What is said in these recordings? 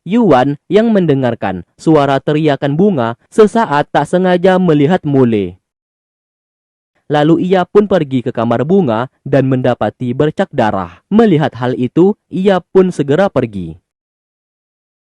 Yuan yang mendengarkan suara teriakan bunga sesaat tak sengaja melihat Mule. Lalu ia pun pergi ke kamar bunga dan mendapati bercak darah. Melihat hal itu, ia pun segera pergi.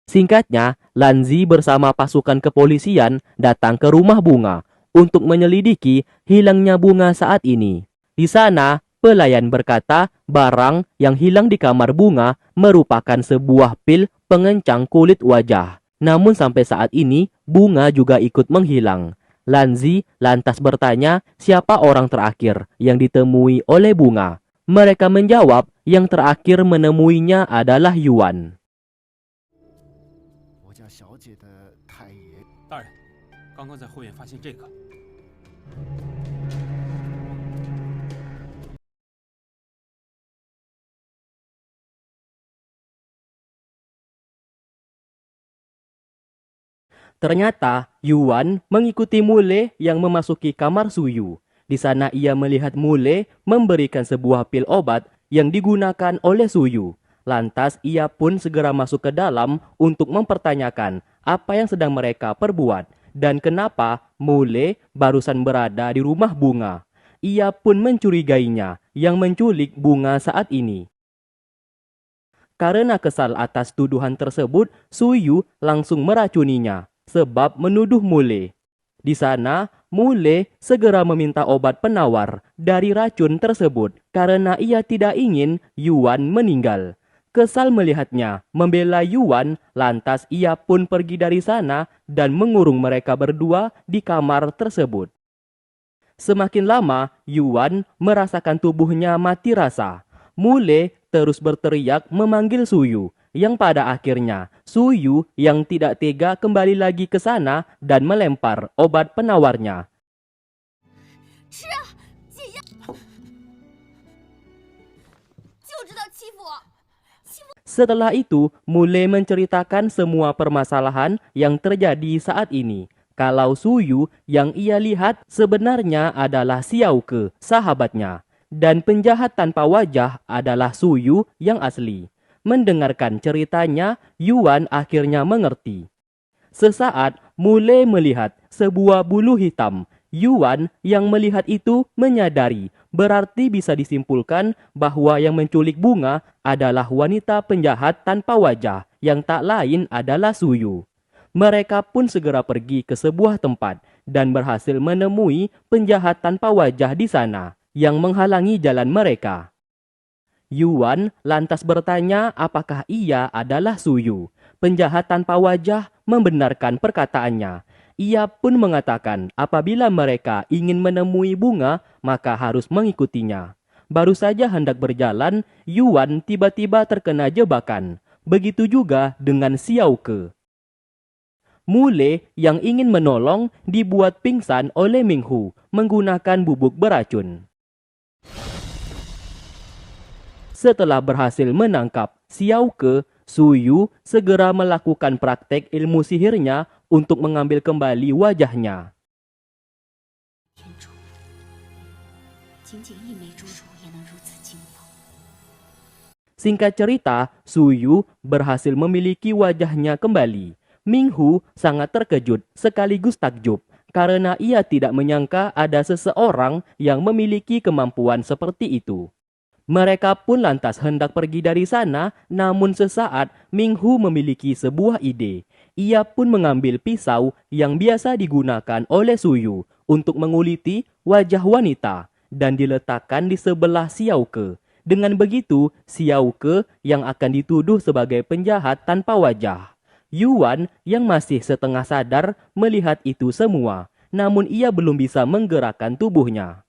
Singkatnya, Lanzi bersama pasukan kepolisian datang ke rumah bunga untuk menyelidiki hilangnya bunga saat ini. Di sana, pelayan berkata barang yang hilang di kamar bunga merupakan sebuah pil pengencang kulit wajah. Namun sampai saat ini, bunga juga ikut menghilang. Lanzi lantas bertanya siapa orang terakhir yang ditemui oleh bunga. Mereka menjawab yang terakhir menemuinya adalah Yuan. 我家小姐的太爷。大人，刚刚在后院发现这个。 Ternyata Yuan mengikuti Mule yang memasuki kamar Suyu. Di sana ia melihat Mule memberikan sebuah pil obat yang digunakan oleh Suyu. Lantas ia pun segera masuk ke dalam untuk mempertanyakan apa yang sedang mereka perbuat dan kenapa Mule barusan berada di rumah bunga. Ia pun mencurigainya yang menculik bunga saat ini. Karena kesal atas tuduhan tersebut, Suyu langsung meracuninya sebab menuduh Mule. Di sana, Mule segera meminta obat penawar dari racun tersebut karena ia tidak ingin Yuan meninggal. Kesal melihatnya membela Yuan, lantas ia pun pergi dari sana dan mengurung mereka berdua di kamar tersebut. Semakin lama, Yuan merasakan tubuhnya mati rasa. Mule terus berteriak memanggil Suyu, yang pada akhirnya Suyu yang tidak tega kembali lagi ke sana dan melempar obat penawarnya. Setelah itu, Mule menceritakan semua permasalahan yang terjadi saat ini. Kalau Suyu yang ia lihat sebenarnya adalah Xiaoke, sahabatnya, dan penjahat tanpa wajah adalah Suyu yang asli. Mendengarkan ceritanya, Yuan akhirnya mengerti. Sesaat, Mule melihat sebuah bulu hitam. Yuan yang melihat itu menyadari, berarti bisa disimpulkan bahwa yang menculik bunga adalah wanita penjahat tanpa wajah yang tak lain adalah Suyu. Mereka pun segera pergi ke sebuah tempat dan berhasil menemui penjahat tanpa wajah di sana yang menghalangi jalan mereka. Yuan lantas bertanya apakah ia adalah Suyu. Penjahat tanpa wajah membenarkan perkataannya. Ia pun mengatakan apabila mereka ingin menemui bunga, maka harus mengikutinya. Baru saja hendak berjalan, Yuan tiba-tiba terkena jebakan. Begitu juga dengan Xiaoke. Mule yang ingin menolong dibuat pingsan oleh Minghu menggunakan bubuk beracun. Setelah berhasil menangkap Xiaoke, Suyu segera melakukan praktek ilmu sihirnya untuk mengambil kembali wajahnya. Singkat cerita, Suyu berhasil memiliki wajahnya kembali. Minghu sangat terkejut sekaligus takjub karena ia tidak menyangka ada seseorang yang memiliki kemampuan seperti itu. Mereka pun lantas hendak pergi dari sana, namun sesaat Minghu memiliki sebuah ide. Ia pun mengambil pisau yang biasa digunakan oleh Suyu untuk menguliti wajah wanita dan diletakkan di sebelah Xiaoke. Dengan begitu, Xiaoke yang akan dituduh sebagai penjahat tanpa wajah. Yuan yang masih setengah sadar melihat itu semua, namun ia belum bisa menggerakkan tubuhnya.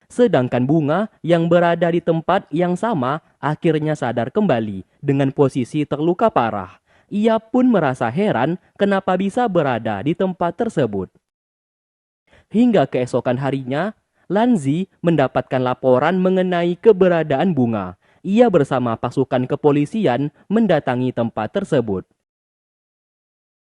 Sedangkan bunga yang berada di tempat yang sama akhirnya sadar kembali dengan posisi terluka parah. Ia pun merasa heran kenapa bisa berada di tempat tersebut. Hingga keesokan harinya, Lanzi mendapatkan laporan mengenai keberadaan bunga. Ia bersama pasukan kepolisian mendatangi tempat tersebut.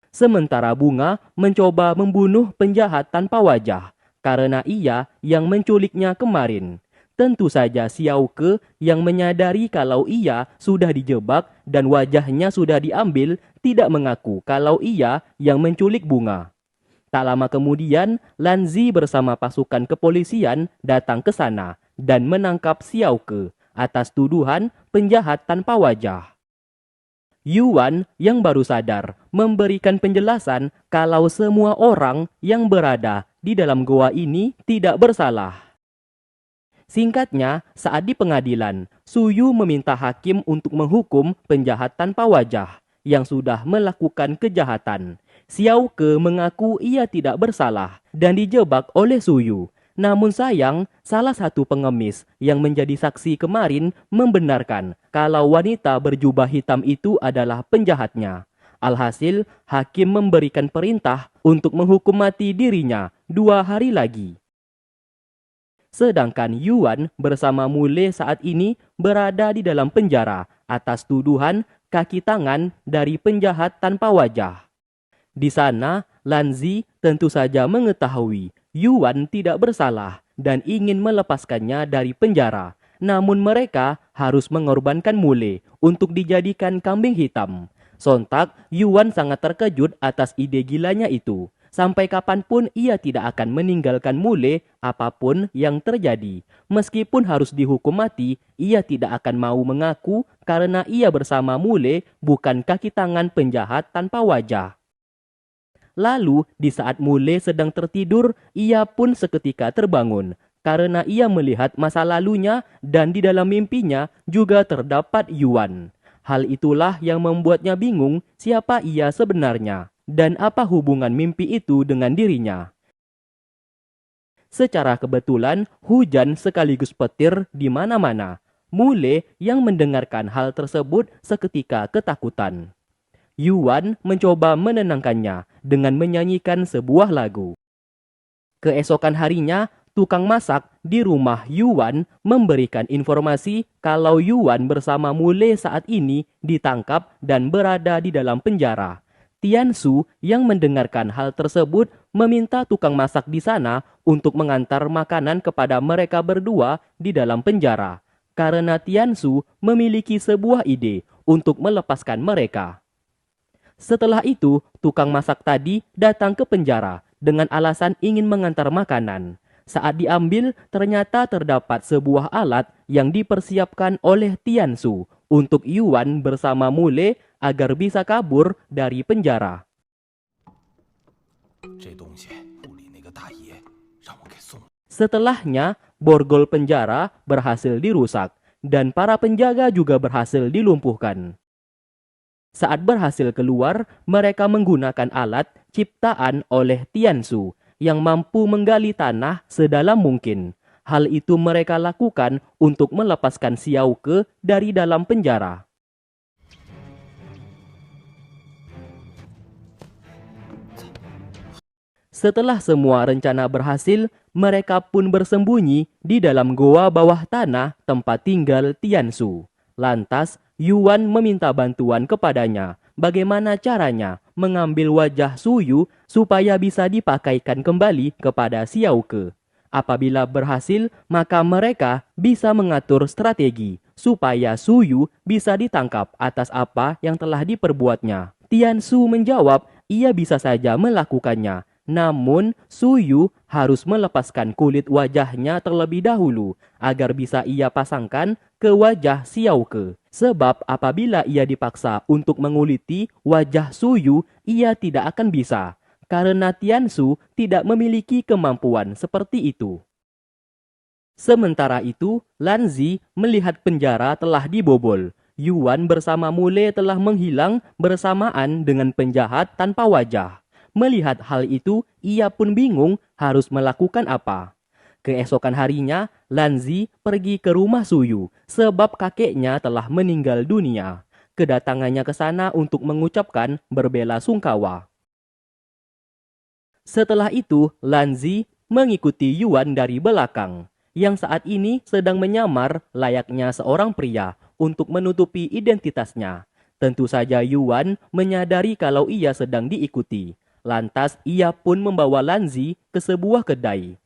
Sementara bunga mencoba membunuh penjahat tanpa wajah karena ia yang menculiknya kemarin. Tentu saja Xiao Ke yang menyadari kalau ia sudah dijebak dan wajahnya sudah diambil tidak mengaku kalau ia yang menculik bunga. Tak lama kemudian, Lan Zi bersama pasukan kepolisian datang ke sana dan menangkap Xiao Ke atas tuduhan penjahat tanpa wajah. Yuan yang baru sadar memberikan penjelasan kalau semua orang yang berada di dalam goa ini tidak bersalah. Singkatnya, saat di pengadilan, Suyu meminta hakim untuk menghukum penjahat tanpa wajah yang sudah melakukan kejahatan. Xiao Ke mengaku ia tidak bersalah dan dijebak oleh Suyu. Namun sayang, salah satu pengemis yang menjadi saksi kemarin membenarkan kalau wanita berjubah hitam itu adalah penjahatnya. Alhasil, hakim memberikan perintah untuk menghukum mati dirinya 2 hari lagi. Sedangkan Yuan bersama Mule saat ini berada di dalam penjara atas tuduhan kaki tangan dari penjahat tanpa wajah. Di sana, Lan Zi tentu saja mengetahui Yuan tidak bersalah dan ingin melepaskannya dari penjara. Namun mereka harus mengorbankan Mule untuk dijadikan kambing hitam. Sontak, Yuan sangat terkejut atas ide gilanya itu. Sampai kapanpun ia tidak akan meninggalkan Mule apapun yang terjadi. Meskipun harus dihukum mati, ia tidak akan mau mengaku karena ia bersama Mule bukan kaki tangan penjahat tanpa wajah. Lalu, di saat Mule sedang tertidur, ia pun seketika terbangun karena ia melihat masa lalunya dan di dalam mimpinya juga terdapat Yuan. Hal itulah yang membuatnya bingung siapa ia sebenarnya dan apa hubungan mimpi itu dengan dirinya. Secara kebetulan, hujan sekaligus petir di mana-mana. Mule yang mendengarkan hal tersebut seketika ketakutan. Yuan mencoba menenangkannya dengan menyanyikan sebuah lagu. Keesokan harinya, tukang masak di rumah Yuan memberikan informasi kalau Yuan bersama Mule saat ini ditangkap dan berada di dalam penjara. Tiansu yang mendengarkan hal tersebut meminta tukang masak di sana untuk mengantar makanan kepada mereka berdua di dalam penjara. Karena Tiansu memiliki sebuah ide untuk melepaskan mereka. Setelah itu, tukang masak tadi datang ke penjara dengan alasan ingin mengantar makanan. Saat diambil, ternyata terdapat sebuah alat yang dipersiapkan oleh Tiansu untuk Yuan bersama Mule agar bisa kabur dari penjara. Setelahnya, borgol penjara berhasil dirusak dan para penjaga juga berhasil dilumpuhkan. Saat berhasil keluar, mereka menggunakan alat ciptaan oleh Tiansu yang mampu menggali tanah sedalam mungkin. Hal itu mereka lakukan untuk melepaskan Xiao Ke dari dalam penjara. Setelah semua rencana berhasil, mereka pun bersembunyi di dalam goa bawah tanah tempat tinggal Tiansu. Lantas, Yuan meminta bantuan kepadanya bagaimana caranya mengambil wajah Suyu supaya bisa dipakaikan kembali kepada Xiao Ke. Apabila berhasil, maka mereka bisa mengatur strategi supaya Suyu bisa ditangkap atas apa yang telah diperbuatnya. Tiansu menjawab ia bisa saja melakukannya. Namun, Suyu harus melepaskan kulit wajahnya terlebih dahulu agar bisa ia pasangkan ke wajah Xiao Ke. Sebab apabila ia dipaksa untuk menguliti wajah Suyu, ia tidak akan bisa. Karena Tiansu tidak memiliki kemampuan seperti itu. Sementara itu, Lan Zi melihat penjara telah dibobol. Yuan bersama Mule telah menghilang bersamaan dengan penjahat tanpa wajah. Melihat hal itu, ia pun bingung harus melakukan apa. Keesokan harinya, Lan Zi pergi ke rumah Suyu sebab kakeknya telah meninggal dunia. Kedatangannya ke sana untuk mengucapkan berbela sungkawa. Setelah itu, Lan Zi mengikuti Yuan dari belakang, yang saat ini sedang menyamar layaknya seorang pria untuk menutupi identitasnya. Tentu saja Yuan menyadari kalau ia sedang diikuti. Lantas ia pun membawa Lan Zi ke sebuah kedai.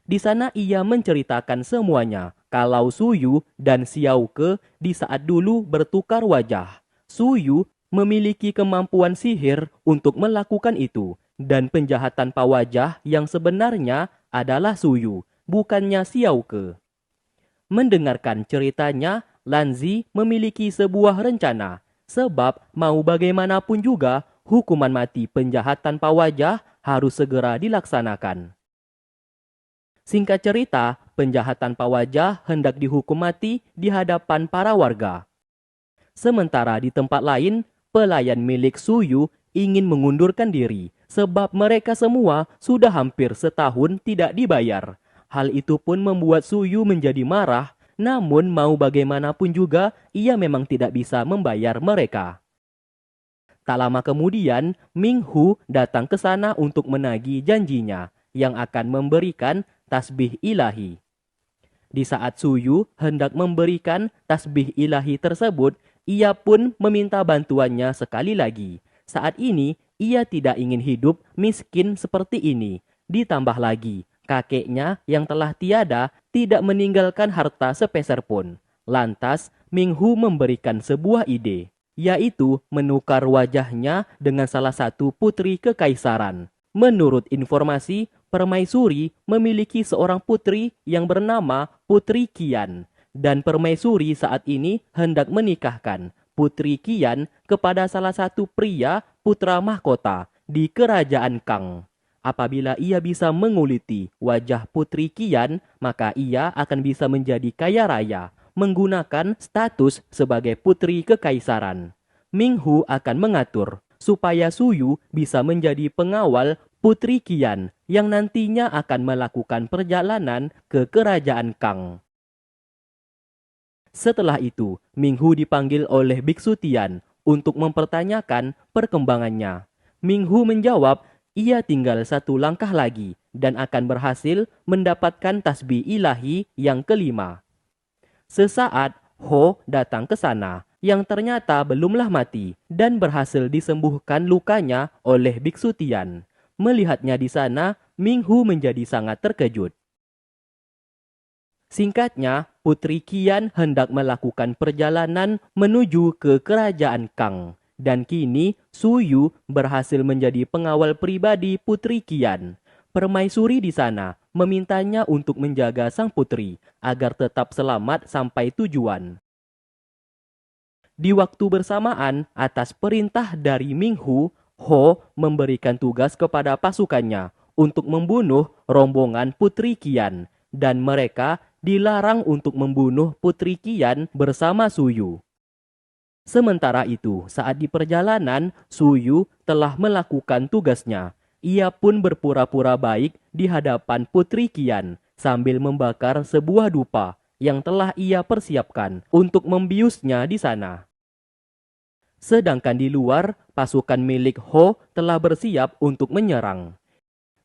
Di sana ia menceritakan semuanya kalau Suyu dan Xiaoke di saat dulu bertukar wajah. Suyu memiliki kemampuan sihir untuk melakukan itu, dan penjahat tanpa wajah yang sebenarnya adalah Suyu, bukannya Xiaoke. Mendengarkan ceritanya, Lanzi memiliki sebuah rencana, sebab mau bagaimanapun juga hukuman mati penjahat tanpa wajah harus segera dilaksanakan. Singkat cerita, penjahat tanpa wajah hendak dihukum mati di hadapan para warga. Sementara di tempat lain, pelayan milik Suyu ingin mengundurkan diri sebab mereka semua sudah hampir setahun tidak dibayar. Hal itu pun membuat Suyu menjadi marah, namun mau bagaimanapun juga ia memang tidak bisa membayar mereka. Tak lama kemudian, Ming Hu datang ke sana untuk menagih janjinya yang akan memberikan tasbih ilahi. Di saat Suyu hendak memberikan tasbih ilahi tersebut, ia pun meminta bantuannya sekali lagi. Saat ini, ia tidak ingin hidup miskin seperti ini. Ditambah lagi, kakeknya yang telah tiada tidak meninggalkan harta sepeser pun. Lantas, Ming Hu memberikan sebuah ide, yaitu menukar wajahnya dengan salah satu putri kekaisaran. Menurut informasi, Permaisuri memiliki seorang putri yang bernama Putri Qian, dan Permaisuri saat ini hendak menikahkan Putri Qian kepada salah satu pria putra mahkota di kerajaan Kang. Apabila ia bisa menguliti wajah Putri Qian, maka ia akan bisa menjadi kaya raya menggunakan status sebagai putri kekaisaran. Ming Hu akan mengatur supaya Suyu bisa menjadi pengawal Putri Qian yang nantinya akan melakukan perjalanan ke kerajaan Kang. Setelah itu, Ming Hu dipanggil oleh Biksu Tian untuk mempertanyakan perkembangannya. Ming Hu menjawab, ia tinggal satu langkah lagi dan akan berhasil mendapatkan tasbih ilahi yang kelima. Sesaat, Ho datang ke sana, yang ternyata belumlah mati dan berhasil disembuhkan lukanya oleh Biksu Tian. Melihatnya di sana, Ming Hu menjadi sangat terkejut. Singkatnya, Putri Qian hendak melakukan perjalanan menuju ke kerajaan Kang. Dan kini, Suyu berhasil menjadi pengawal pribadi Putri Qian. Permaisuri di sana memintanya untuk menjaga sang putri agar tetap selamat sampai tujuan. Di waktu bersamaan, atas perintah dari Ming Hu, Ho memberikan tugas kepada pasukannya untuk membunuh rombongan Putri Qian, dan mereka dilarang untuk membunuh Putri Qian bersama Suyu. Sementara itu, saat di perjalanan, Suyu telah melakukan tugasnya. Ia pun berpura-pura baik di hadapan Putri Qian sambil membakar sebuah dupa yang telah ia persiapkan untuk membiusnya di sana. Sedangkan di luar, pasukan milik Ho telah bersiap untuk menyerang.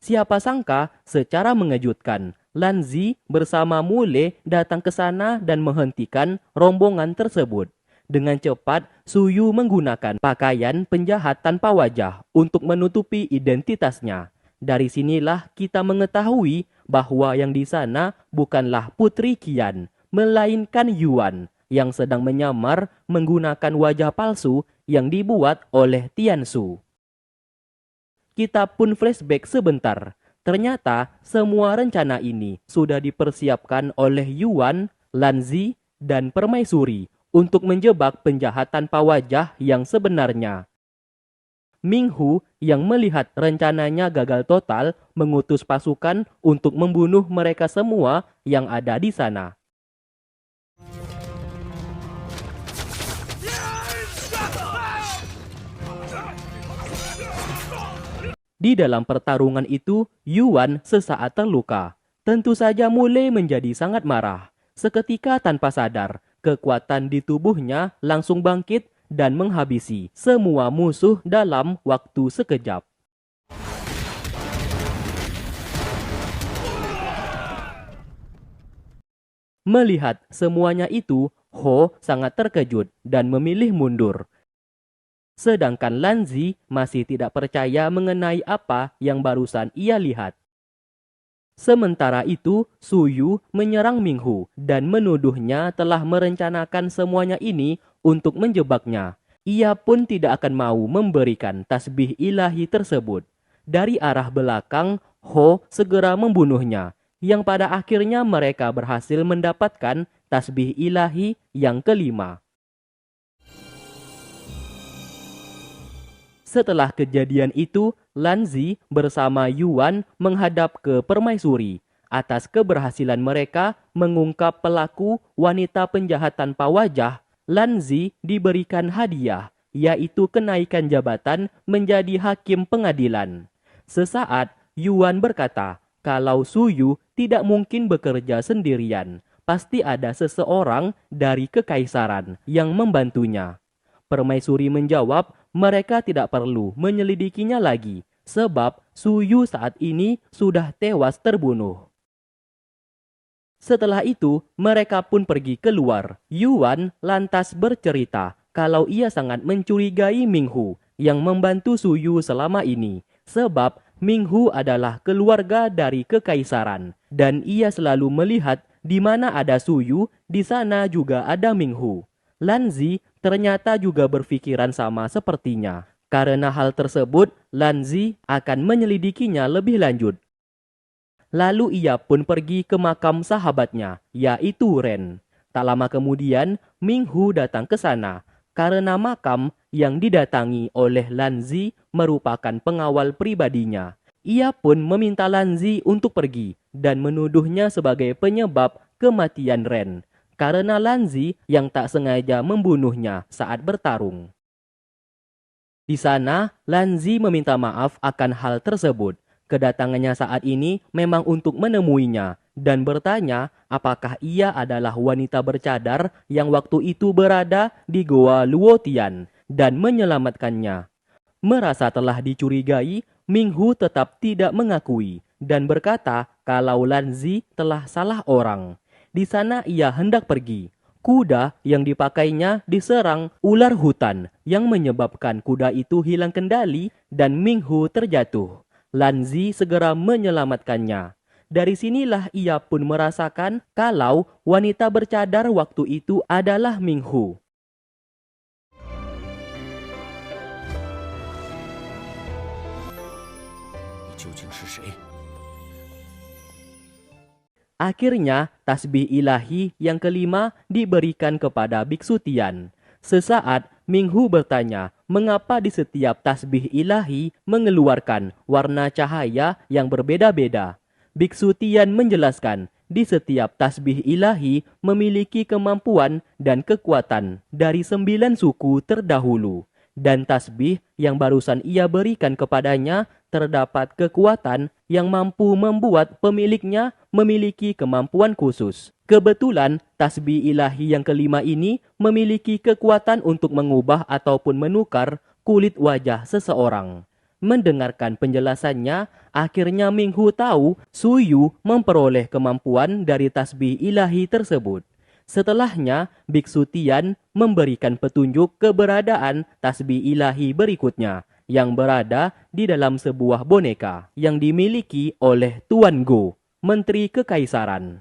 Siapa sangka, secara mengejutkan, Lanzi bersama Mule datang ke sana dan menghentikan rombongan tersebut. Dengan cepat, Suyu menggunakan pakaian penjahat tanpa wajah untuk menutupi identitasnya. Dari sinilah kita mengetahui bahwa yang di sana bukanlah Putri Qian, melainkan Yuan yang sedang menyamar menggunakan wajah palsu yang dibuat oleh Tiansu. Kita pun flashback sebentar. Ternyata semua rencana ini sudah dipersiapkan oleh Yuan, Lanzi, dan Permaisuri untuk menjebak penjahat tanpa wajah yang sebenarnya. Ming Hu yang melihat rencananya gagal total mengutus pasukan untuk membunuh mereka semua yang ada di sana. Di dalam pertarungan itu, Yuan sesaat terluka. Tentu saja Mule menjadi sangat marah. Seketika tanpa sadar, kekuatan di tubuhnya langsung bangkit dan menghabisi semua musuh dalam waktu sekejap. Melihat semuanya itu, Ho sangat terkejut dan memilih mundur. Sedangkan Lanzi masih tidak percaya mengenai apa yang barusan ia lihat. Sementara itu, Suyu menyerang Minghu dan menuduhnya telah merencanakan semuanya ini untuk menjebaknya. Ia pun tidak akan mau memberikan tasbih ilahi tersebut. Dari arah belakang, Ho segera membunuhnya, yang pada akhirnya mereka berhasil mendapatkan tasbih ilahi yang kelima. Setelah kejadian itu, Lanzi bersama Yuan menghadap ke permaisuri. Atas keberhasilan mereka mengungkap pelaku wanita penjahat tanpa wajah, Lanzi diberikan hadiah, yaitu kenaikan jabatan menjadi hakim pengadilan. Sesaat, Yuan berkata, kalau Suyu tidak mungkin bekerja sendirian, pasti ada seseorang dari kekaisaran yang membantunya. Permaisuri menjawab, mereka tidak perlu menyelidikinya lagi, sebab Suyu saat ini sudah tewas terbunuh. Setelah itu, mereka pun pergi keluar. Yuan lantas bercerita kalau ia sangat mencurigai Minghu yang membantu Suyu selama ini, sebab Minghu adalah keluarga dari kekaisaran, dan ia selalu melihat di mana ada Suyu, di sana juga ada Minghu. Lanzi ternyata juga berpikiran sama sepertinya. Karena hal tersebut, Lanzi akan menyelidikinya lebih lanjut. Lalu ia pun pergi ke makam sahabatnya, yaitu Ren. Tak lama kemudian, Minghu datang ke sana. Karena makam yang didatangi oleh Lanzi merupakan pengawal pribadinya. Ia pun meminta Lanzi untuk pergi dan menuduhnya sebagai penyebab kematian Ren. Karena Lanzi yang tak sengaja membunuhnya saat bertarung. Di sana, Lanzi meminta maaf akan hal tersebut. Kedatangannya saat ini memang untuk menemuinya dan bertanya apakah ia adalah wanita bercadar yang waktu itu berada di Goa Luotian dan menyelamatkannya. Merasa telah dicurigai, Minghu tetap tidak mengakui dan berkata kalau Lanzi telah salah orang. Di sana ia hendak pergi. Kuda yang dipakainya diserang ular hutan yang menyebabkan kuda itu hilang kendali dan Minghu terjatuh. Lanzi segera menyelamatkannya. Dari sinilah ia pun merasakan kalau wanita bercadar waktu itu adalah Minghu. Akhirnya, tasbih ilahi yang kelima diberikan kepada Biksu Tian. Sesaat, Minghu bertanya, mengapa di setiap tasbih ilahi mengeluarkan warna cahaya yang berbeda-beda? Biksu Tian menjelaskan, di setiap tasbih ilahi memiliki kemampuan dan kekuatan dari 9 suku terdahulu. Dan tasbih yang barusan ia berikan kepadanya terdapat kekuatan yang mampu membuat pemiliknya memiliki kemampuan khusus. Kebetulan, tasbih ilahi yang kelima ini memiliki kekuatan untuk mengubah ataupun menukar kulit wajah seseorang. Mendengarkan penjelasannya, akhirnya Minghu tahu Suyu memperoleh kemampuan dari tasbih ilahi tersebut. Setelahnya, Biksu Tian memberikan petunjuk keberadaan tasbih ilahi berikutnya yang berada di dalam sebuah boneka yang dimiliki oleh Tuan Go, Menteri Kekaisaran.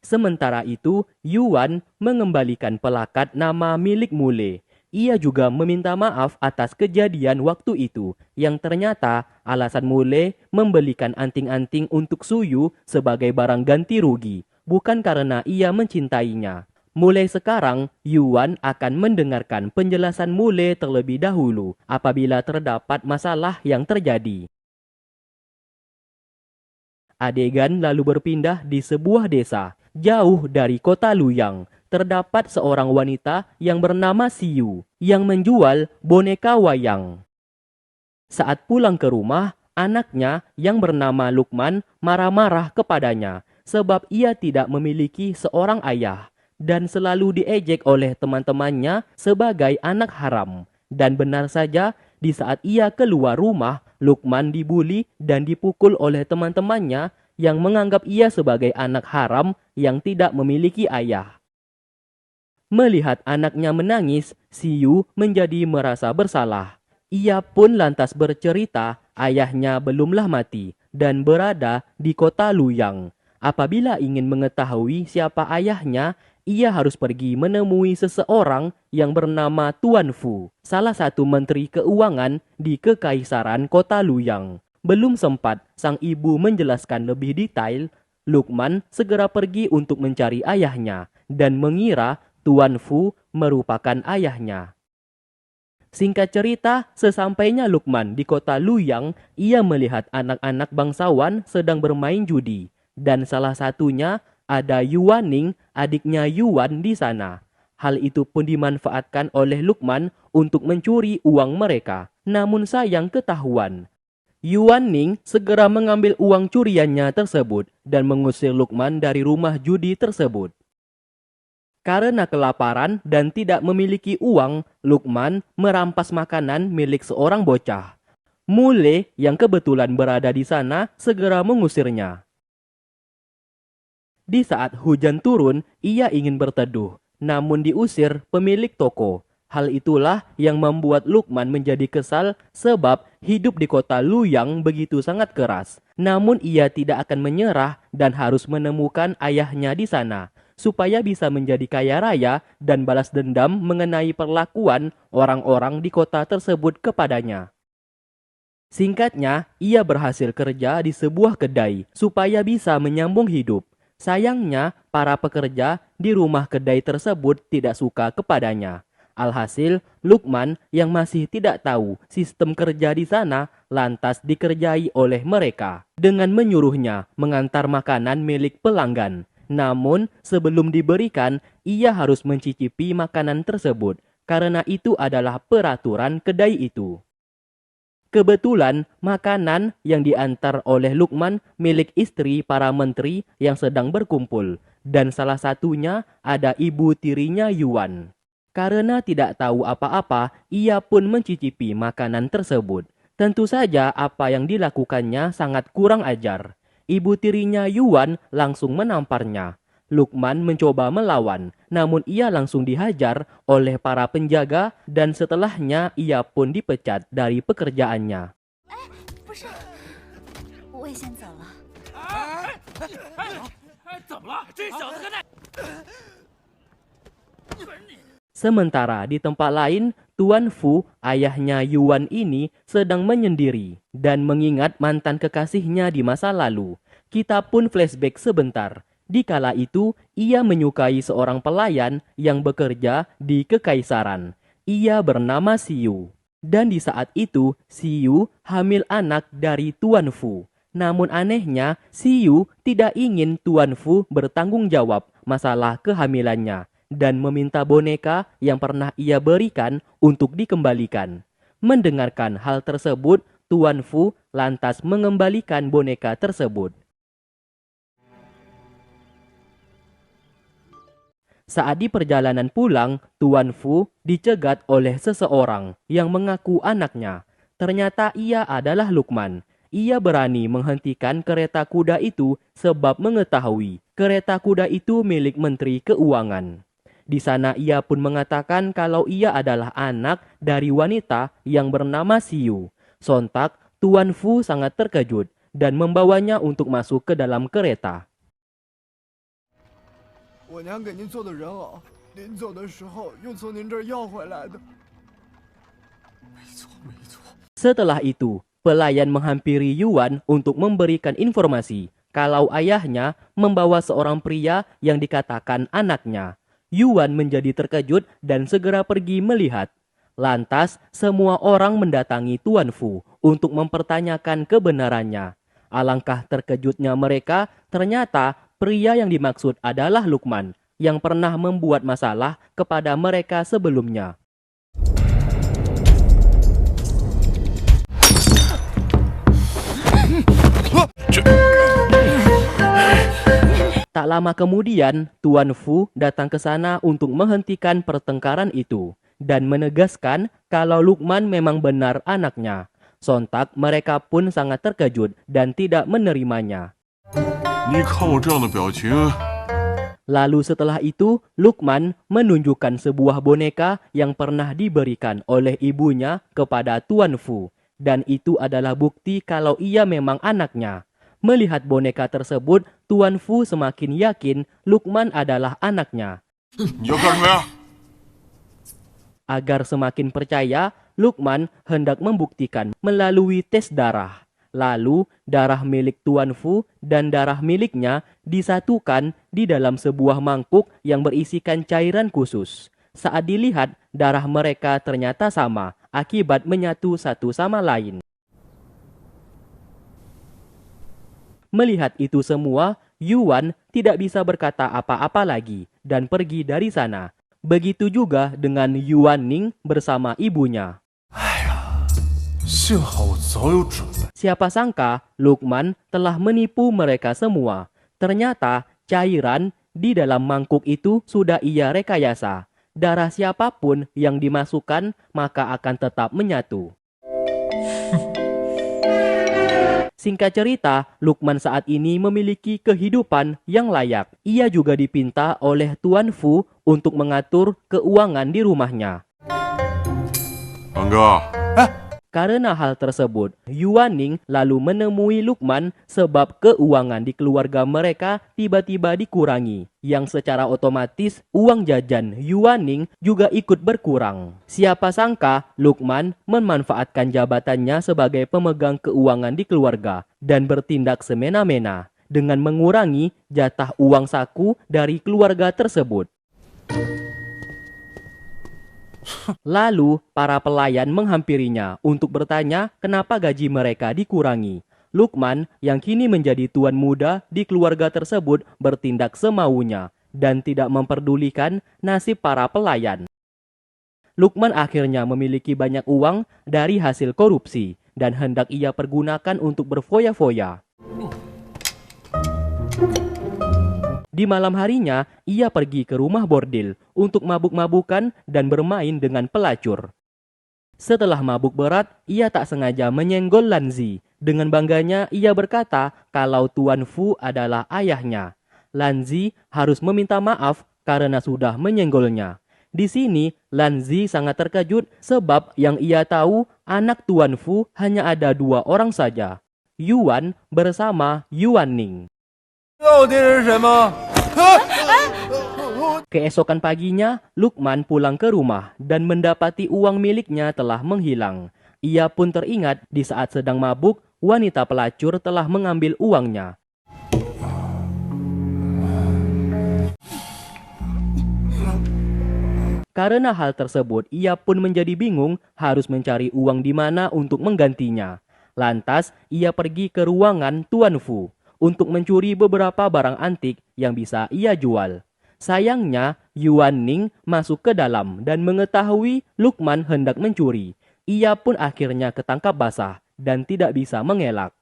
Sementara itu, Yuan mengembalikan pelakat nama milik Mule. Ia juga meminta maaf atas kejadian waktu itu yang ternyata alasan Mule membelikan anting-anting untuk Suyu sebagai barang ganti rugi, bukan karena ia mencintainya. Mulai sekarang, Yuan akan mendengarkan penjelasan Mule terlebih dahulu apabila terdapat masalah yang terjadi. Adegan lalu berpindah di sebuah desa, jauh dari kota Luyang. Terdapat seorang wanita yang bernama Siyu yang menjual boneka wayang. Saat pulang ke rumah, anaknya yang bernama Lukman marah-marah kepadanya sebab ia tidak memiliki seorang ayah dan selalu diejek oleh teman-temannya sebagai anak haram. Dan benar saja, di saat ia keluar rumah, Lukman dibuli dan dipukul oleh teman-temannya yang menganggap ia sebagai anak haram yang tidak memiliki ayah. Melihat anaknya menangis, Siyu menjadi merasa bersalah. Ia pun lantas bercerita ayahnya belumlah mati dan berada di kota Luyang. Apabila ingin mengetahui siapa ayahnya, ia harus pergi menemui seseorang yang bernama Tuan Fu, salah satu menteri keuangan di Kekaisaran Kota Luyang. Belum sempat sang ibu menjelaskan lebih detail, Lukman segera pergi untuk mencari ayahnya dan mengira Tuan Fu merupakan ayahnya. Singkat cerita, sesampainya Lukman di kota Luyang, ia melihat anak-anak bangsawan sedang bermain judi. Dan salah satunya ada Yuaning, adiknya Yuan di sana. Hal itu pun dimanfaatkan oleh Lukman untuk mencuri uang mereka. Namun sayang ketahuan. Yuaning segera mengambil uang curiannya tersebut dan mengusir Lukman dari rumah judi tersebut. Karena kelaparan dan tidak memiliki uang, Lukman merampas makanan milik seorang bocah. Mule yang kebetulan berada di sana segera mengusirnya. Di saat hujan turun, ia ingin berteduh, namun diusir pemilik toko. Hal itulah yang membuat Lukman menjadi kesal sebab hidup di kota Luyang begitu sangat keras. Namun ia tidak akan menyerah dan harus menemukan ayahnya di sana, supaya bisa menjadi kaya raya dan balas dendam mengenai perlakuan orang-orang di kota tersebut kepadanya. Singkatnya, ia berhasil kerja di sebuah kedai supaya bisa menyambung hidup. Sayangnya, para pekerja di rumah kedai tersebut tidak suka kepadanya. Alhasil, Lukman yang masih tidak tahu sistem kerja di sana lantas dikerjai oleh mereka dengan menyuruhnya mengantar makanan milik pelanggan. Namun, sebelum diberikan, ia harus mencicipi makanan tersebut karena itu adalah peraturan kedai itu. Kebetulan, makanan yang diantar oleh Lukman milik istri para menteri yang sedang berkumpul, dan salah satunya ada ibu tirinya Yuan. Karena tidak tahu apa-apa, ia pun mencicipi makanan tersebut. Tentu saja apa yang dilakukannya sangat kurang ajar. Ibu tirinya Yuan langsung menamparnya. Lukman mencoba melawan, namun ia langsung dihajar oleh para penjaga dan setelahnya ia pun dipecat dari pekerjaannya. Sementara di tempat lain, Tuan Fu, ayahnya Yuan ini sedang menyendiri dan mengingat mantan kekasihnya di masa lalu. Kita pun flashback sebentar. Di kala itu, ia menyukai seorang pelayan yang bekerja di Kekaisaran. Ia bernama Siyu. Dan di saat itu, Siyu hamil anak dari Tuan Fu. Namun anehnya, Siyu tidak ingin Tuan Fu bertanggung jawab masalah kehamilannya dan meminta boneka yang pernah ia berikan untuk dikembalikan. Mendengarkan hal tersebut, Tuan Fu lantas mengembalikan boneka tersebut. Saat di perjalanan pulang, Tuan Fu dicegat oleh seseorang yang mengaku anaknya. Ternyata ia adalah Lukman. Ia berani menghentikan kereta kuda itu sebab mengetahui kereta kuda itu milik Menteri Keuangan. Di sana ia pun mengatakan kalau ia adalah anak dari wanita yang bernama Siyu. Sontak, Tuan Fu sangat terkejut dan membawanya untuk masuk ke dalam kereta. 我娘给您做的人偶，临走的时候又从您这儿要回来的。没错，没错。 Setelah itu, pelayan menghampiri Yuan untuk memberikan informasi kalau ayahnya membawa seorang pria yang dikatakan anaknya. Yuan menjadi terkejut dan segera pergi melihat. Lantas, semua orang mendatangi Tuan Fu untuk mempertanyakan kebenarannya. Alangkah terkejutnya mereka, ternyata pria yang dimaksud adalah Lukman yang pernah membuat masalah kepada mereka sebelumnya. Tak lama kemudian, Tuan Fu datang ke sana untuk menghentikan pertengkaran itu dan menegaskan kalau Lukman memang benar anaknya. Sontak mereka pun sangat terkejut dan tidak menerimanya. Lalu setelah itu, Lukman menunjukkan sebuah boneka yang pernah diberikan oleh ibunya kepada Tuan Fu. dan itu adalah bukti kalau ia memang anaknya. Melihat boneka tersebut, Tuan Fu semakin yakin Lukman adalah anaknya. 你要干什么呀？ Agar semakin percaya, Lukman hendak membuktikan melalui tes darah. Lalu, darah milik Tuan Fu dan darah miliknya disatukan di dalam sebuah mangkuk yang berisikan cairan khusus. Saat dilihat, darah mereka ternyata sama akibat menyatu satu sama lain. Melihat itu semua, Yuan tidak bisa berkata apa-apa lagi dan pergi dari sana. Begitu juga dengan Yuan Ning bersama ibunya. 幸好我早有准备。 Siapa sangka Lukman telah menipu mereka semua. Ternyata cairan di dalam mangkuk itu sudah ia rekayasa. Darah siapapun yang dimasukkan maka akan tetap menyatu. Singkat cerita, Lukman saat ini memiliki kehidupan yang layak. Ia juga dipinta oleh Tuan Fu untuk mengatur keuangan di rumahnya. 王哥， Karena hal tersebut, Yuan Ning lalu menemui Lukman sebab keuangan di keluarga mereka tiba-tiba dikurangi. Yang secara otomatis uang jajan Yuan Ning juga ikut berkurang. Siapa sangka Lukman memanfaatkan jabatannya sebagai pemegang keuangan di keluarga dan bertindak semena-mena dengan mengurangi jatah uang saku dari keluarga tersebut. Lalu, para pelayan menghampirinya untuk bertanya kenapa gaji mereka dikurangi. Lukman, yang kini menjadi tuan muda di keluarga tersebut, bertindak semaunya dan tidak memperdulikan nasib para pelayan. Lukman akhirnya memiliki banyak uang dari hasil korupsi dan hendak ia pergunakan untuk berfoya-foya. Di malam harinya, ia pergi ke rumah bordil untuk mabuk-mabukan dan bermain dengan pelacur. Setelah mabuk berat, ia tak sengaja menyenggol Lanzi. Dengan bangganya, ia berkata kalau Tuan Fu adalah ayahnya. Lanzi harus meminta maaf karena sudah menyenggolnya. Di sini, Lanzi sangat terkejut sebab yang ia tahu anak Tuan Fu hanya ada 2 orang saja, Yuan bersama Yuan Ning. 到底是什么？ Keesokan paginya, Lukman pulang ke rumah dan mendapati uang miliknya telah menghilang. Ia pun teringat di saat sedang mabuk, wanita pelacur telah mengambil uangnya. Karena hal tersebut, ia pun menjadi bingung harus mencari uang di mana untuk menggantinya. Lantas, ia pergi ke ruangan Tuan Fu untuk mencuri beberapa barang antik yang bisa ia jual. Sayangnya, Yuan Ning masuk ke dalam dan mengetahui Lukman hendak mencuri. Ia pun akhirnya ketangkap basah dan tidak bisa mengelak.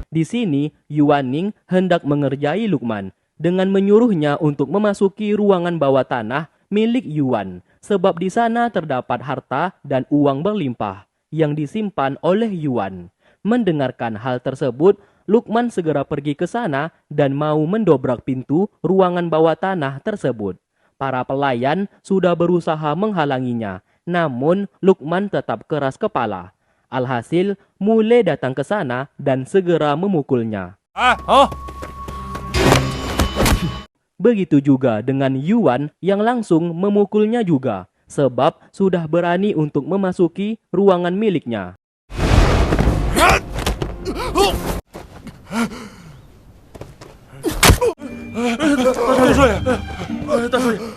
Di sini, Yuan Ning hendak mengerjai Lukman dengan menyuruhnya untuk memasuki ruangan bawah tanah milik Yuan, sebab di sana terdapat harta dan uang berlimpah yang disimpan oleh Yuan. Mendengarkan hal tersebut, Lukman segera pergi ke sana dan mau mendobrak pintu ruangan bawah tanah tersebut. Para pelayan sudah berusaha menghalanginya, namun Lukman tetap keras kepala. Alhasil, Mule datang ke sana dan segera memukulnya. Begitu juga dengan Yuan yang langsung memukulnya juga, sebab sudah berani untuk memasuki ruangan miliknya.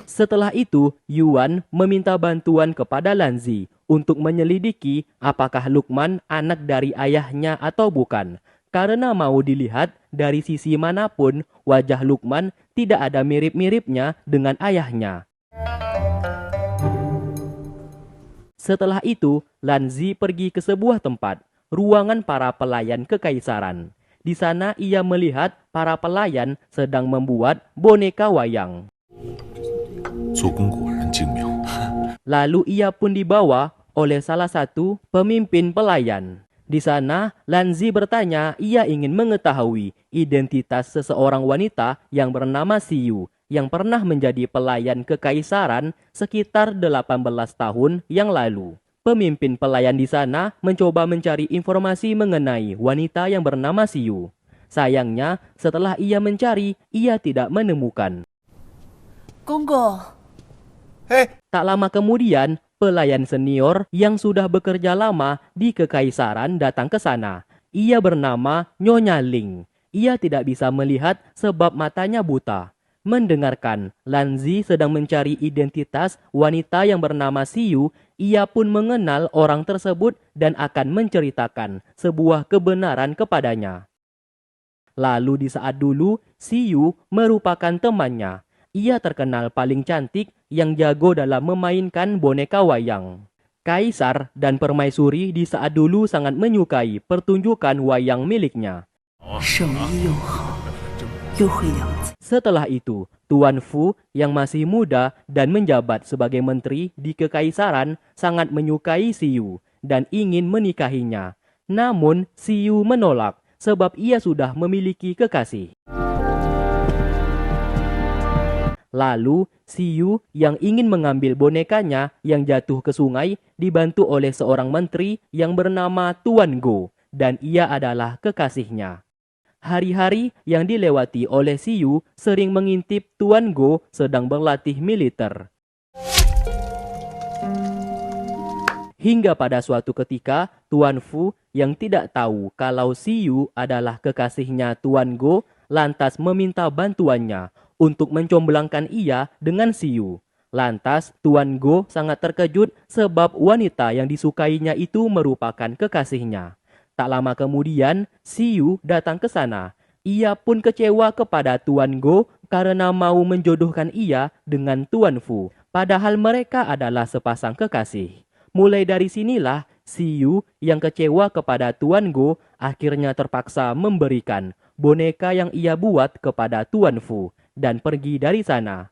Setelah itu, Yuan meminta bantuan kepada Lanzi untuk menyelidiki apakah Lukman anak dari ayahnya atau bukan. Karena mau dilihat dari sisi manapun, wajah Lukman tidak ada mirip-miripnya dengan ayahnya. Setelah itu, Lanzi pergi ke sebuah tempat, ruangan para pelayan kekaisaran. Di sana ia melihat para pelayan sedang membuat boneka wayang. 做工果然精明。 Lalu ia pun dibawa oleh salah satu pemimpin pelayan. Di sana, Lanzi bertanya ia ingin mengetahui identitas seseorang wanita yang bernama Siyu yang pernah menjadi pelayan kekaisaran sekitar 18 tahun yang lalu. Pemimpin pelayan di sana mencoba mencari informasi mengenai wanita yang bernama Siu. Sayangnya, setelah ia mencari, ia tidak menemukan. 公公， Tak lama kemudian, pelayan senior yang sudah bekerja lama di kekaisaran datang ke sana. Ia bernama Nyonya Ling. Ia tidak bisa melihat sebab matanya buta. Mendengarkan Lanzi sedang mencari identitas wanita yang bernama Siu, ia pun mengenal orang tersebut dan akan menceritakan sebuah kebenaran kepadanya. Lalu di saat dulu, Siu merupakan temannya. Ia terkenal paling cantik yang jago dalam memainkan boneka wayang. Kaisar dan permaisuri di saat dulu sangat menyukai pertunjukan wayang miliknya. 手艺又好，又会了解。 Setelah itu, Tuan Fu yang masih muda dan menjabat sebagai menteri di kekaisaran sangat menyukai Siu dan ingin menikahinya. Namun, Siu menolak sebab ia sudah memiliki kekasih. Lalu, Siu yang ingin mengambil bonekanya yang jatuh ke sungai dibantu oleh seorang menteri yang bernama Tuan Go dan ia adalah kekasihnya. Hari-hari yang dilewati oleh Siu sering mengintip Tuan Go sedang berlatih militer. Hingga pada suatu ketika, Tuan Fu yang tidak tahu kalau Siu adalah kekasihnya Tuan Go lantas meminta bantuannya untuk mencomblangkan ia dengan Siu. Lantas, Tuan Go sangat terkejut sebab wanita yang disukainya itu merupakan kekasihnya. Tak lama kemudian, Siu datang ke sana. Ia pun kecewa kepada Tuan Go karena mau menjodohkan ia dengan Tuan Fu. Padahal mereka adalah sepasang kekasih. Mulai dari sinilah, Siu yang kecewa kepada Tuan Go akhirnya terpaksa memberikan boneka yang ia buat kepada Tuan Fu dan pergi dari sana.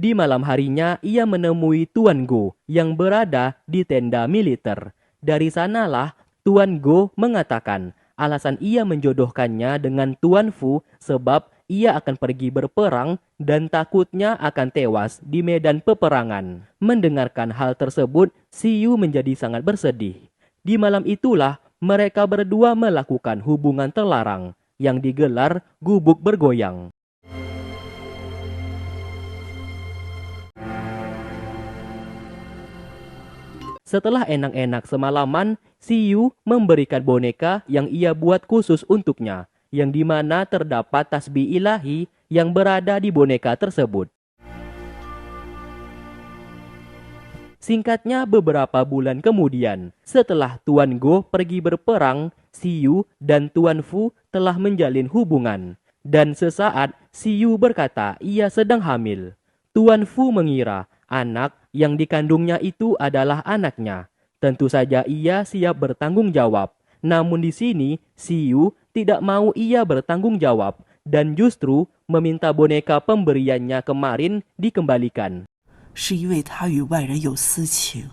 Di malam harinya, ia menemui Tuan Go yang berada di tenda militer. Dari sanalah, Tuan Go mengatakan alasan ia menjodohkannya dengan Tuan Fu sebab ia akan pergi berperang dan takutnya akan tewas di medan peperangan. Mendengarkan hal tersebut, Siu menjadi sangat bersedih. Di malam itulah, mereka berdua melakukan hubungan terlarang yang digelar gubuk bergoyang. Setelah enak-enak semalaman, Siu memberikan boneka yang ia buat khusus untuknya, yang dimana terdapat tasbih ilahi yang berada di boneka tersebut. Singkatnya, beberapa bulan kemudian, setelah Tuan Go pergi berperang, Siu dan Tuan Fu telah menjalin hubungan. Dan sesaat, Siu berkata ia sedang hamil. Tuan Fu mengira anak yang dikandungnya itu adalah anaknya. Tentu saja ia siap bertanggung jawab. Namun di sini, Siu tidak mau ia bertanggung jawab dan justru meminta boneka pemberiannya kemarin dikembalikan. 是因为他与外人有私情。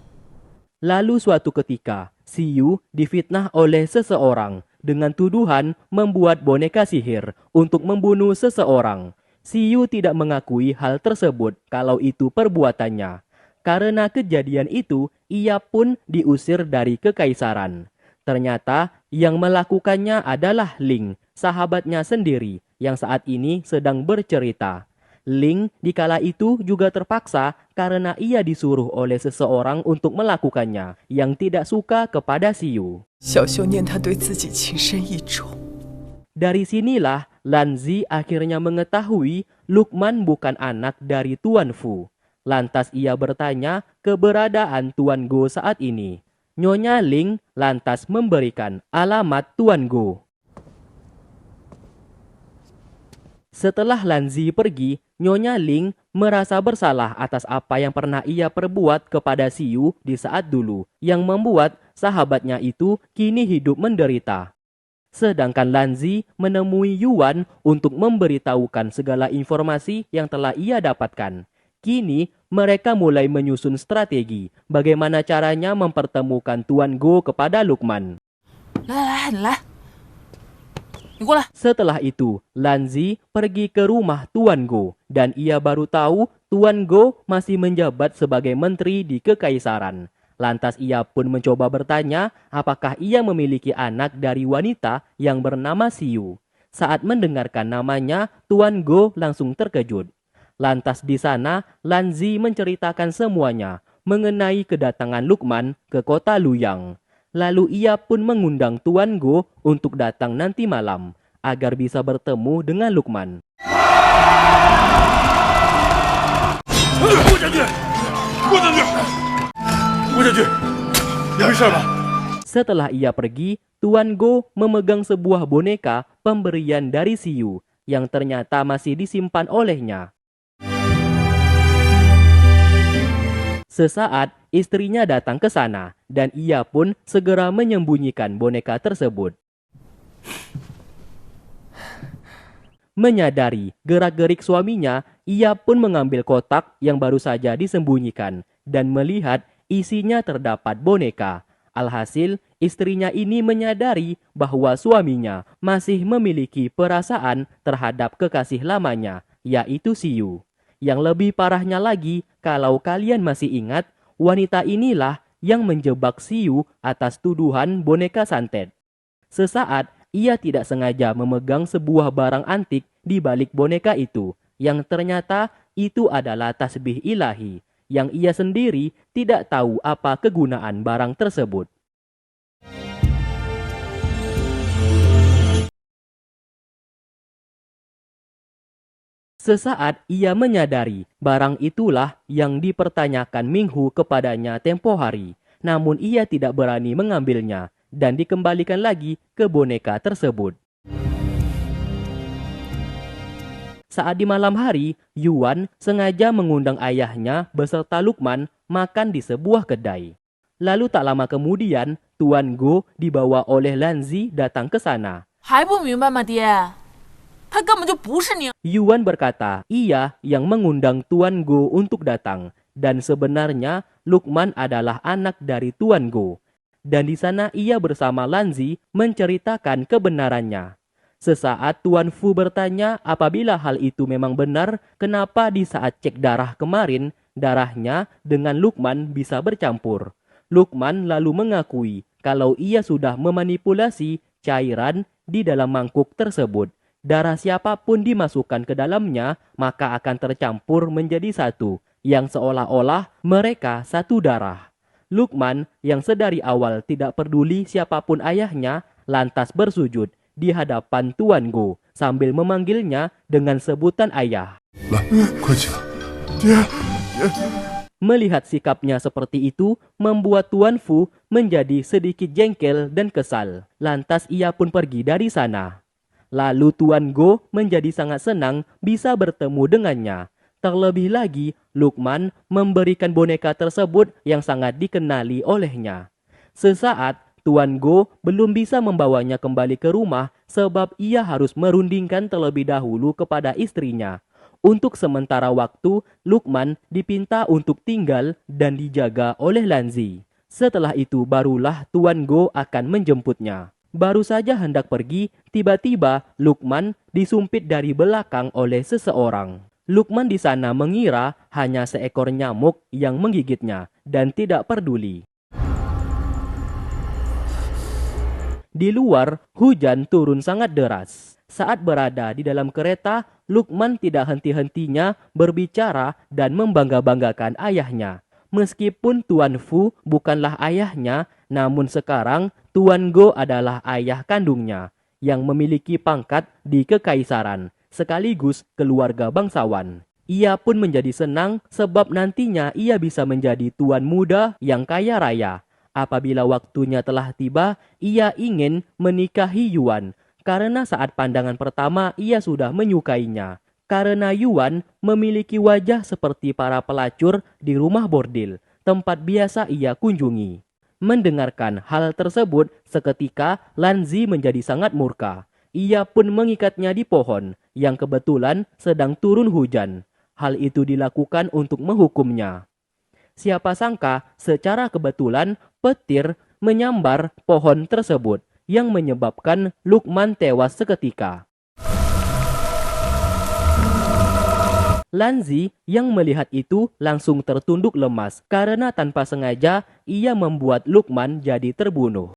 Lalu suatu ketika, Siu difitnah oleh seseorang dengan tuduhan membuat boneka sihir untuk membunuh seseorang. Siu tidak mengakui hal tersebut kalau itu perbuatannya. Karena kejadian itu, ia pun diusir dari kekaisaran. Ternyata yang melakukannya adalah Ling, sahabatnya sendiri yang saat ini sedang bercerita. Ling di kala itu juga terpaksa karena ia disuruh oleh seseorang untuk melakukannya yang tidak suka kepada Siu. 小秀念他对自己情深意重。 Dari sinilah Lanzi akhirnya mengetahui Lukman bukan anak dari Tuan Fu. Lantas ia bertanya keberadaan Tuan Go saat ini. Nyonya Ling lantas memberikan alamat Tuan Go. Setelah Lanzi pergi, Nyonya Ling merasa bersalah atas apa yang pernah ia perbuat kepada Siu di saat dulu, yang membuat sahabatnya itu kini hidup menderita. Sedangkan Lanzi menemui Yuan untuk memberitahukan segala informasi yang telah ia dapatkan. Kini, mereka mulai menyusun strategi bagaimana caranya mempertemukan Tuan Go kepada Lukman. 来来来，你过来。 Setelah itu, Lanzi pergi ke rumah Tuan Go dan ia baru tahu Tuan Go masih menjabat sebagai menteri di kekaisaran. Lantas ia pun mencoba bertanya apakah ia memiliki anak dari wanita yang bernama Siu. Saat mendengarkan namanya, Tuan Go langsung terkejut. Lantas di sana, Lanzi menceritakan semuanya mengenai kedatangan Lukman ke kota Luyang. Lalu ia pun mengundang Tuan Go untuk datang nanti malam agar bisa bertemu dengan Lukman. 郭将军，郭将军，郭将军，你没事吧？ Setelah ia pergi, Tuan Go memegang sebuah boneka pemberian dari Siu yang ternyata masih disimpan olehnya. Sesaat, istrinya datang ke sana dan ia pun segera menyembunyikan boneka tersebut. Menyadari gerak-gerik suaminya, ia pun mengambil kotak yang baru saja disembunyikan dan melihat isinya terdapat boneka. Alhasil, istrinya ini menyadari bahwa suaminya masih memiliki perasaan terhadap kekasih lamanya, yaitu Siu. Yang lebih parahnya lagi, kalau kalian masih ingat, wanita inilah yang menjebak Siu atas tuduhan boneka santet. Sesaat, ia tidak sengaja memegang sebuah barang antik di balik boneka itu, yang ternyata itu adalah tasbih ilahi, yang ia sendiri tidak tahu apa kegunaan barang tersebut. Sesaat ia menyadari barang itulah yang dipertanyakan Minghu kepadanya tempo hari, namun ia tidak berani mengambilnya dan dikembalikan lagi ke boneka tersebut. Saat di malam hari, Yuan sengaja mengundang ayahnya beserta Lukman makan di sebuah kedai. Lalu tak lama kemudian, Tuan Go dibawa oleh Lanzi datang ke sana. 还不明白吗，爹？他根本就不是你。 Yuan berkata, ia yang mengundang Tuan Go untuk datang dan sebenarnya Lukman adalah anak dari Tuan Go. Dan di sana ia bersama Lanzi menceritakan kebenarannya. Sesaat Tuan Fu bertanya apabila hal itu memang benar, kenapa di saat cek darah kemarin, darahnya dengan Lukman bisa bercampur. Lukman lalu mengakui kalau ia sudah memanipulasi cairan di dalam mangkuk tersebut. Darah siapapun dimasukkan ke dalamnya, maka akan tercampur menjadi satu, yang seolah-olah mereka satu darah. Lukman yang sedari awal tidak peduli siapapun ayahnya, lantas bersujud di hadapan Tuan Go sambil memanggilnya dengan sebutan ayah. 来，快起来！爹， Melihat sikapnya seperti itu, membuat Tuan Fu menjadi sedikit jengkel dan kesal. Lantas ia pun pergi dari sana. Lalu Tuan Go menjadi sangat senang bisa bertemu dengannya. Terlebih lagi, Lukman memberikan boneka tersebut yang sangat dikenali olehnya. Sesaat, Tuan Go belum bisa membawanya kembali ke rumah sebab ia harus merundingkan terlebih dahulu kepada istrinya. Untuk sementara waktu, Lukman dipinta untuk tinggal dan dijaga oleh Lanzi. Setelah itu barulah Tuan Go akan menjemputnya. Baru saja hendak pergi, tiba-tiba Lukman disumpit dari belakang oleh seseorang. Lukman di sana mengira hanya seekor nyamuk yang menggigitnya dan tidak peduli. Di luar, hujan turun sangat deras. Saat berada di dalam kereta, Lukman tidak henti-hentinya berbicara dan membangga-banggakan ayahnya. Meskipun Tuan Fu bukanlah ayahnya, namun sekarang Tuan Go adalah ayah kandungnya yang memiliki pangkat di kekaisaran, sekaligus keluarga bangsawan. Ia pun menjadi senang sebab nantinya ia bisa menjadi tuan muda yang kaya raya. Apabila waktunya telah tiba, ia ingin menikahi Yuan. Karena saat pandangan pertama ia sudah menyukainya. Karena Yuan memiliki wajah seperti para pelacur di rumah bordil, tempat biasa ia kunjungi. Mendengarkan hal tersebut, seketika Lanzi menjadi sangat murka. Ia pun mengikatnya di pohon yang kebetulan sedang turun hujan. Hal itu dilakukan untuk menghukumnya. Siapa sangka secara kebetulan petir menyambar pohon tersebut yang menyebabkan Luqman tewas seketika. Lanzi yang melihat itu langsung tertunduk lemas karena tanpa sengaja ia membuat Luqman jadi terbunuh.